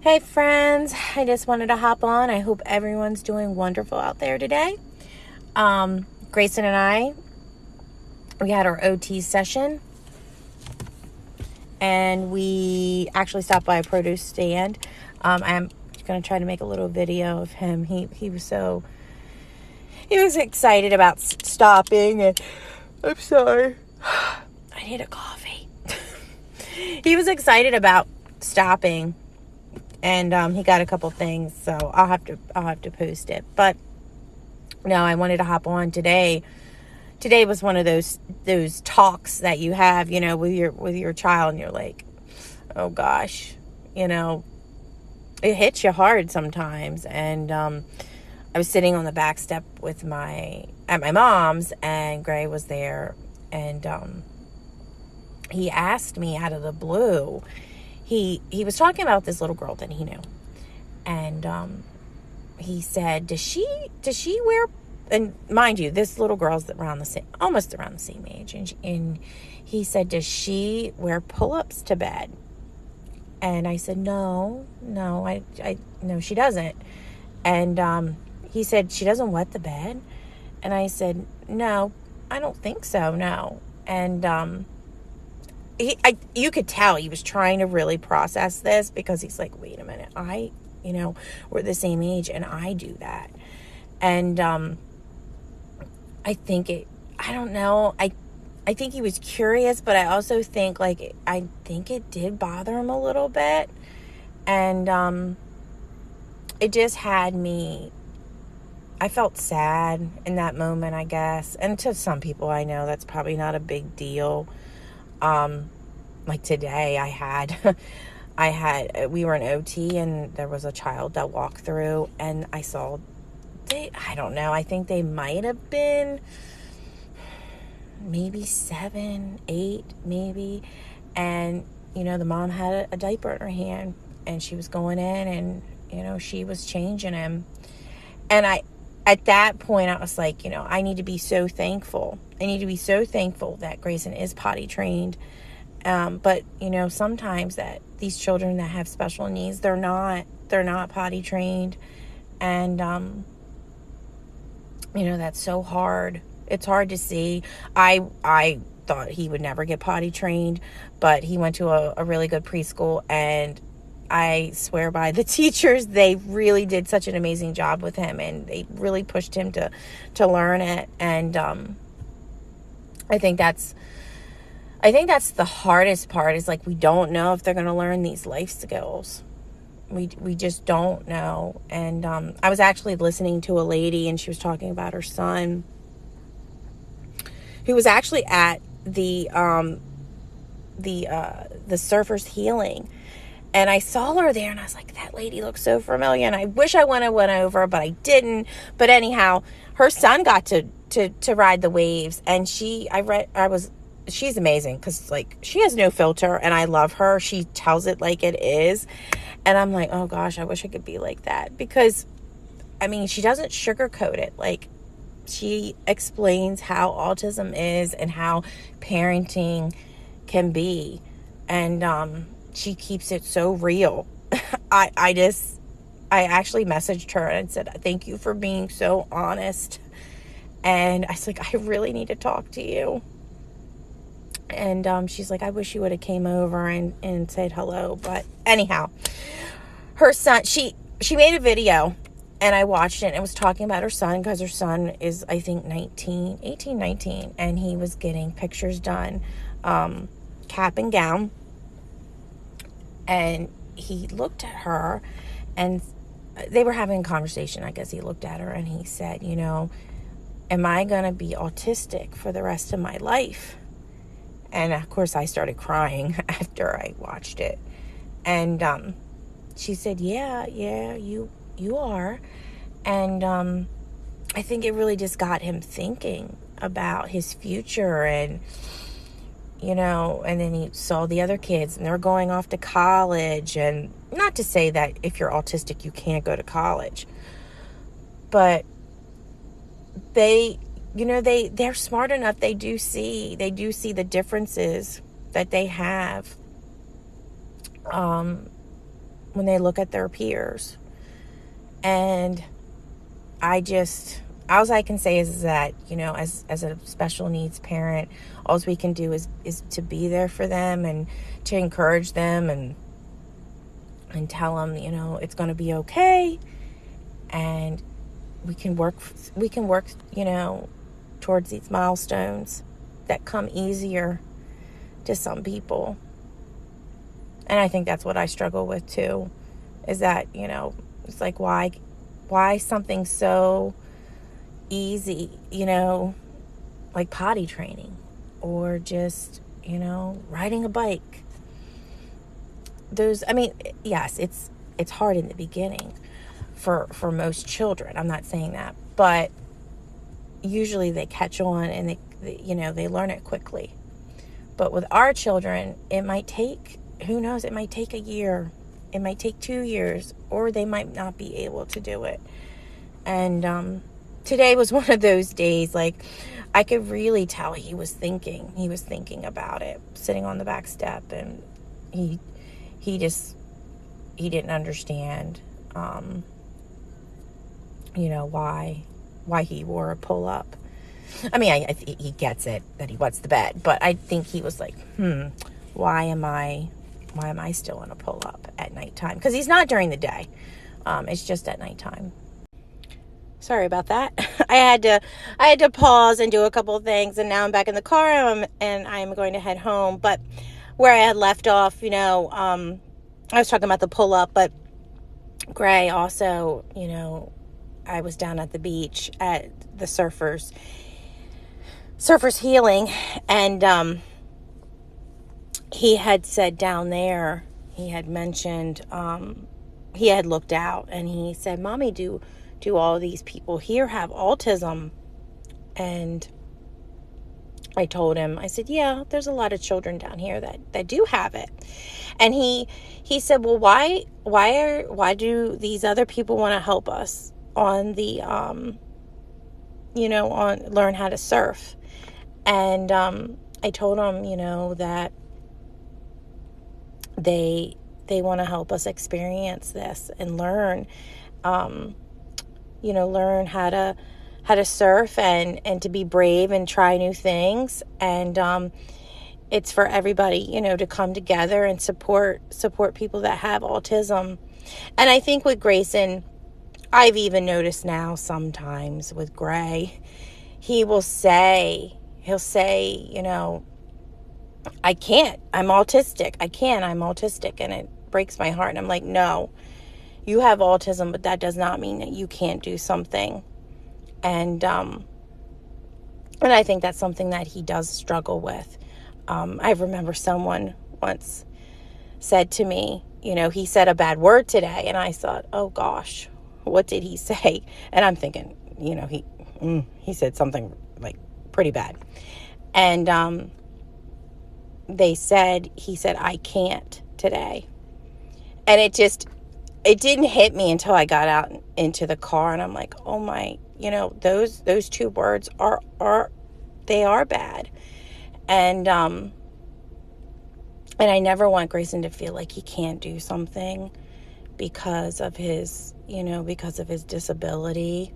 Hey friends, I just wanted to hop on. I hope everyone's doing wonderful out there today. Grayson and I, we had our OT session and we actually stopped by a produce stand. I'm going to try to make a little video of him. He was excited about stopping, and I'm sorry. I need a coffee. He was excited about stopping. And he got a couple things, so I'll have to post it. But no, I wanted to hop on today. Today was one of those talks that you have, with your child, and you're like, oh gosh, it hits you hard sometimes. And I was sitting on the back step at my mom's, and Gray was there, and he asked me out of the blue. He was talking about this little girl that he knew, and he said, does she wear, and mind you, this little girl's almost around the same age, and he said, does she wear pull-ups to bed? And I said, no, she doesn't. And he said, she doesn't wet the bed? And I said, no, I don't think so, no. And you could tell he was trying to really process this, because he's like, wait a minute, we're the same age and I do that. And I think it was curious, but I also think I think it did bother him a little bit. And it just had me, I felt sad in that moment, I guess. And to some people I know that's probably not a big deal. Like today we were in OT, and there was a child that walked through, and I saw, I don't know, I think they might have been maybe 7, 8, maybe. And, the mom had a diaper in her hand, and she was going in, and, she was changing him. And at that point, I was like, I need to be so thankful. I need to be so thankful that Grayson is potty trained. But, sometimes that these children that have special needs, they're not potty trained. And, that's so hard. It's hard to see. I thought he would never get potty trained, but he went to a really good preschool, and I swear by the teachers, they really did such an amazing job with him, and they really pushed him to learn it. And I think that's the hardest part, is we don't know if they're going to learn these life skills. We just don't know. And I was actually listening to a lady, and she was talking about her son, who was actually at the Surfers Healing. And I saw her there, and I was like, that lady looks so familiar. And I wish I went over, but I didn't. But anyhow, her son got to ride the waves. And she's amazing, because she has no filter, and I love her. She tells it like it is. And I'm like, oh gosh, I wish I could be like that, because she doesn't sugarcoat it. She explains how autism is and how parenting can be. And she keeps it so real. I actually messaged her and said, thank you for being so honest. And I was like, I really need to talk to you. And she's like, I wish you would have came over and said hello. But anyhow, her son, she made a video, and I watched it, and it was talking about her son, because her son is, I think, 18, 19, and he was getting pictures done, cap and gown. And he looked at her, and they were having a conversation. I guess he looked at her, and he said, am I going to be autistic for the rest of my life? And of course I started crying after I watched it. And she said, yeah, you are. And I think it really just got him thinking about his future, and and then he saw the other kids, and they're going off to college. And not to say that if you're autistic you can't go to college, but they're smart enough. They do see the differences that they have. when they look at their peers. And all I can say is that, as a special needs parent, all we can do is to be there for them and to encourage them and tell them, it's going to be okay. And we can work, towards these milestones that come easier to some people. And I think that's what I struggle with too, is that, it's like, why something so easy, like potty training or just, riding a bike. Yes, it's hard in the beginning for most children. I'm not saying that, but usually they catch on and they learn it quickly. But with our children, it might take, who knows, it might take a year, it might take 2 years, or they might not be able to do it. And today was one of those days, like, I could really tell he was thinking about it, sitting on the back step, and he didn't understand, why he wore a pull-up. I mean, he gets it, that he wets the bed, but I think he was like, why am I still in a pull-up at nighttime? Because he's not during the day. It's just at nighttime. Sorry about that. I had to pause and do a couple of things, and now I'm back in the car, and I'm going to head home. But where I had left off, I was talking about the pull-up, but Gray also, I was down at the beach at the Surfers Healing, and he had said down there, he had mentioned, he had looked out, and he said, "Mommy, do all these people here have autism?" And I told him, I said, "Yeah, there's a lot of children down here that do have it." And he said, "Well, why do these other people want to help us on the, on learn how to surf?" And I told him, that they want to help us experience this and learn, learn how to surf and to be brave and try new things. And it's for everybody, to come together and support people that have autism. And I think with Grayson, I've even noticed now sometimes with Gray, he'll say, "I can't, I'm autistic. I'm autistic." And it breaks my heart. And I'm like, no, you have autism, but that does not mean that you can't do something. And I think that's something that he does struggle with. I remember someone once said to me, he said a bad word today. And I thought, oh gosh, what did he say? And I'm thinking, he said something like pretty bad. And he said, "I can't" today. And it didn't hit me until I got out into the car, and I'm like, oh my, those two words are bad. And I never want Grayson to feel like he can't do something because of his disability.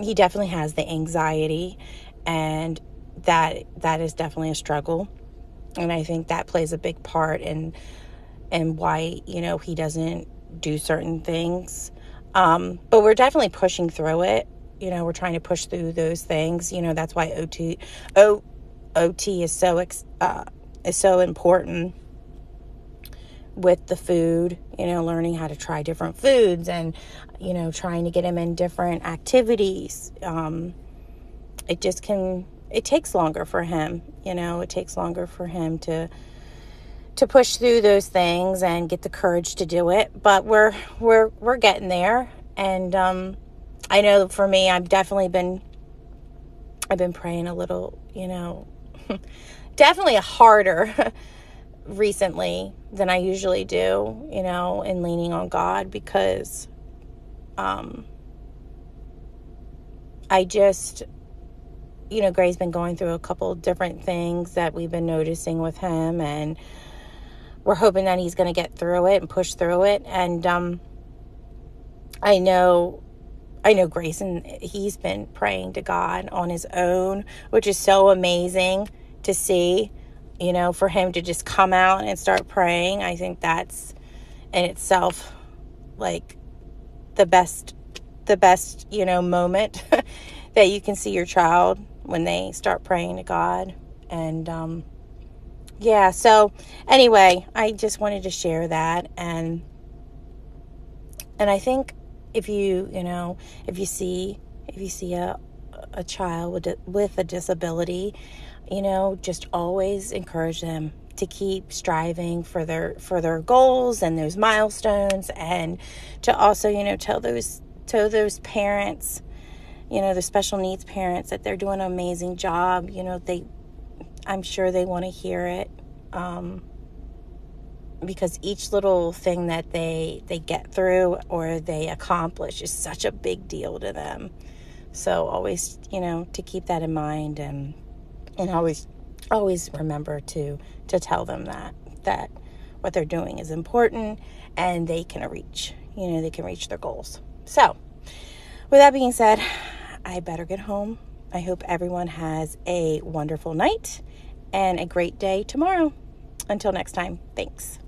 He definitely has the anxiety, and that is definitely a struggle. And I think that plays a big part in why, he doesn't do certain things. But we're definitely pushing through it. We're trying to push through those things. That's why OT is so important with the food, learning how to try different foods and, trying to get him in different activities. It takes longer for him, it takes longer for him to push through those things and get the courage to do it. But we're getting there. And I know for me, I've been praying a little, definitely harder recently than I usually do, and leaning on God, because I just, Gray's been going through a couple different things that we've been noticing with him, and we're hoping that he's going to get through it and push through it. And I know Grayson, he's been praying to God on his own, which is so amazing to see, for him to just come out and start praying. I think that's in itself like the best, moment that you can see your child when they start praying to God. And, yeah, so anyway, I just wanted to share that. And I think if you see a child with a disability, just always encourage them to keep striving for their goals and those milestones, and to also, tell those parents, the special needs parents, that they're doing an amazing job. I'm sure they want to hear it, because each little thing that they get through or they accomplish is such a big deal to them. So always, to keep that in mind, and always remember to tell them that what they're doing is important, and they can reach their goals. So with that being said, I better get home. I hope everyone has a wonderful night and a great day tomorrow. Until next time, thanks.